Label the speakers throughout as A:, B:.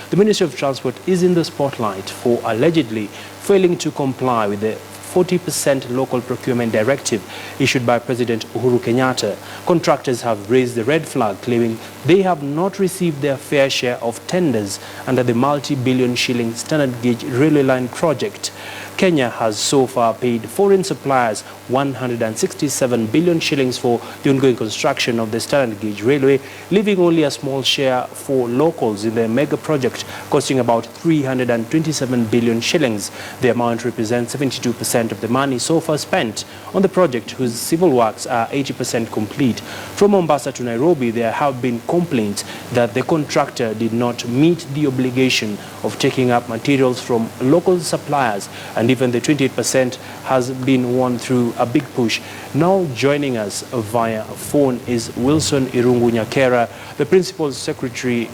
A: The Ministry of Transport is in the spotlight for allegedly failing to comply with the 40% local procurement directive issued by President Uhuru Kenyatta. Contractors have raised the red flag, claiming they have not received their fair share of tenders under the multi-billion shilling standard gauge railway line project. Kenya has so far paid foreign suppliers 167 billion shillings for the ongoing construction of the standard gauge railway, leaving only a small share for locals in the mega project costing about 327 billion shillings. The amount represents 72% of the money so far spent on the project, whose civil works are 80% complete. From Mombasa to Nairobi, there have been complaints that the contractor did not meet the obligation of taking up materials from local suppliers, and even the 28% has been won through a big push. Now joining us via phone is Wilson Irungu Nyakera, the Principal Secretary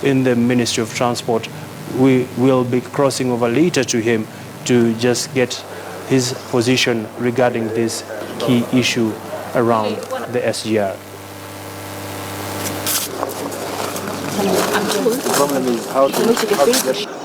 A: in the Ministry of Transport. We will be crossing over later to him to just get his position regarding this key issue around the SGR.
B: The problem is how to get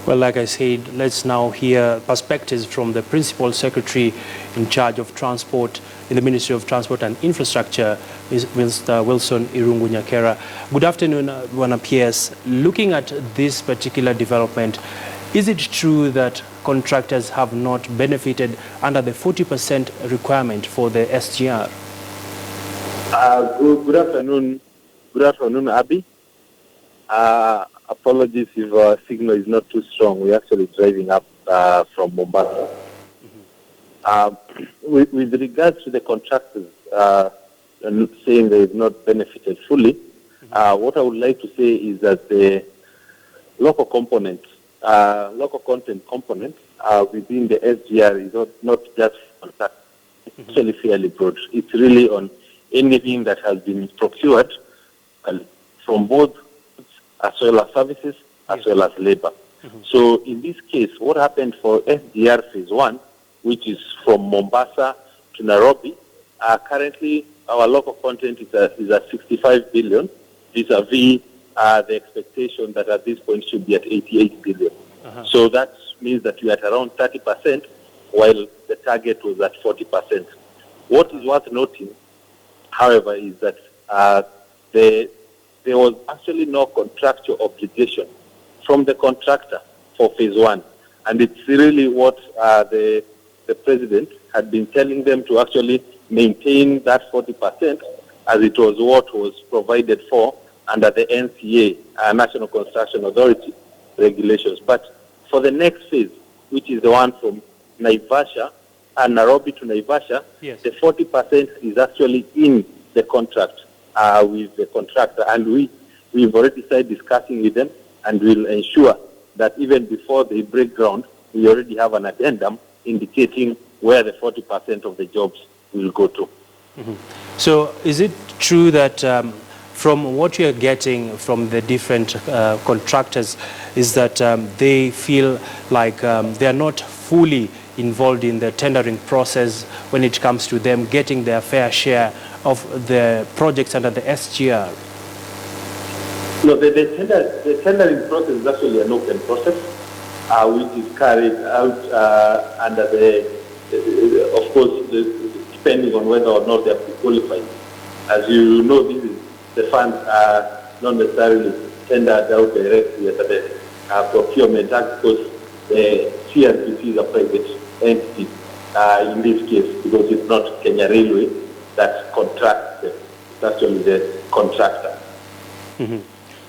A: Well, like I said, let's now hear perspectives from the Principal Secretary in charge of transport in the Ministry of Transport and Infrastructure, Mr. Wilson Irungu Nyakera. Good afternoon, Bwana PS. Looking at this particular development, is it true that contractors have not benefited under the 40% requirement for the SGR?
B: Good afternoon. Good afternoon, Abby. Apologies if our signal is not too strong. We're actually driving up from Mombasa. With regards to the contractors saying they have not benefited fully, what I would like to say is that the local component, local content component within the SGR is not just contract. It's actually fairly broad. It's really on anything that has been procured from both as well as services, as well as labor. So in this case, what happened for SGR Phase 1, which is from Mombasa to Nairobi, currently our local content is at 65 billion, vis-a-vis the expectation that at this point should be at 88 billion. So that means that we are at around 30%, while the target was at 40%. What is worth noting, however, is that there was actually no contractual obligation from the contractor for Phase 1. And it's really what the President had been telling them to actually maintain that 40%, as it was what was provided for under the NCA, National Construction Authority regulations. But for the next phase, which is the one from Naivasha and Nairobi to Naivasha, the 40% is actually in the contract with the contractor, and we've already started discussing with them, and we'll ensure that even before they break ground, we already have an addendum indicating where the 40% of the jobs will go to.
A: So is it true that from what you're getting from the different contractors is that they feel like they are not fully involved in the tendering process when it comes to them getting their fair share of the projects under the SGR?
B: No, the tendering process is actually an open process, which is carried out under of course, depending on whether or not they are qualified. As you know, the funds are not necessarily tendered out directly at the procurement act, because the CRPC is a private entity in this case, because it's not Kenya Railway, that contracts them. It's actually the contractor.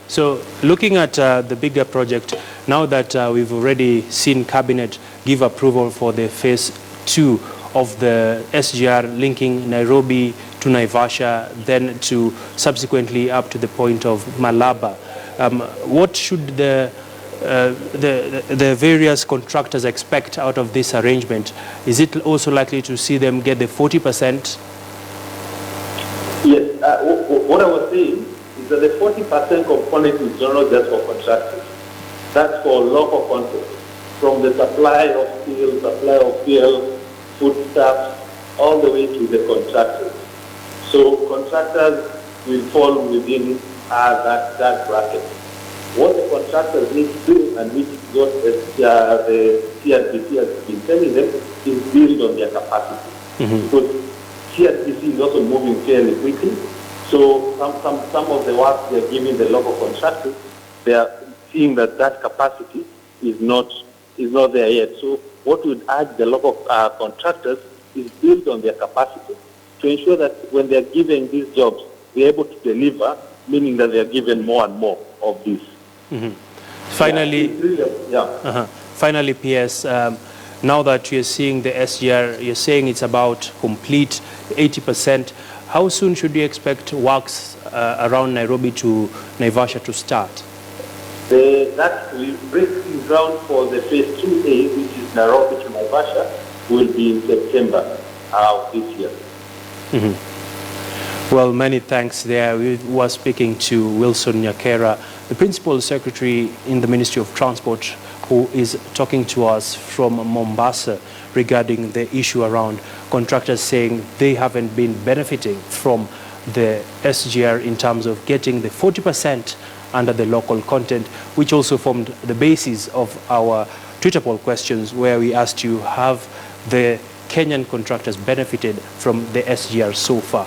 A: So looking at the bigger project, now that we've already seen Cabinet give approval for the phase 2 of the SGR linking Nairobi to Naivasha, then to subsequently up to the point of Malaba, what should the various contractors expect out of this arrangement? Is it also likely to see them get the 40%?
B: Yes, what I was saying is that the 40% component is not just for contractors. That's for local content, from the supply of steel, supply of fuel, foodstuffs, all the way to the contractors. So contractors will fall within that bracket. What the contractors need to do, and which is what the CRDC has been telling them, is build on their capacity. Because CRDC is also moving fairly quickly. So some of the work they are giving the local contractors, they are seeing that capacity is not there yet. So what we would urge the local contractors is build on their capacity to ensure that when they are given these jobs, they are able to deliver, meaning that they are given more and more of this.
A: Finally, finally, PS, now that you're seeing the SGR, you're saying it's about complete 80%. How soon should you expect works around Nairobi to Naivasha to start? That
B: will break ground for the phase 2A, which is Nairobi to Naivasha, will be in September of this year.
A: Well, many thanks there. We were speaking to Wilson Nyakera, the Principal Secretary in the Ministry of Transport, who is talking to us from Mombasa regarding the issue around contractors saying they haven't been benefiting from the SGR in terms of getting the 40% under the local content, which also formed the basis of our Twitter poll questions, where we asked you, have the Kenyan contractors benefited from the SGR so far?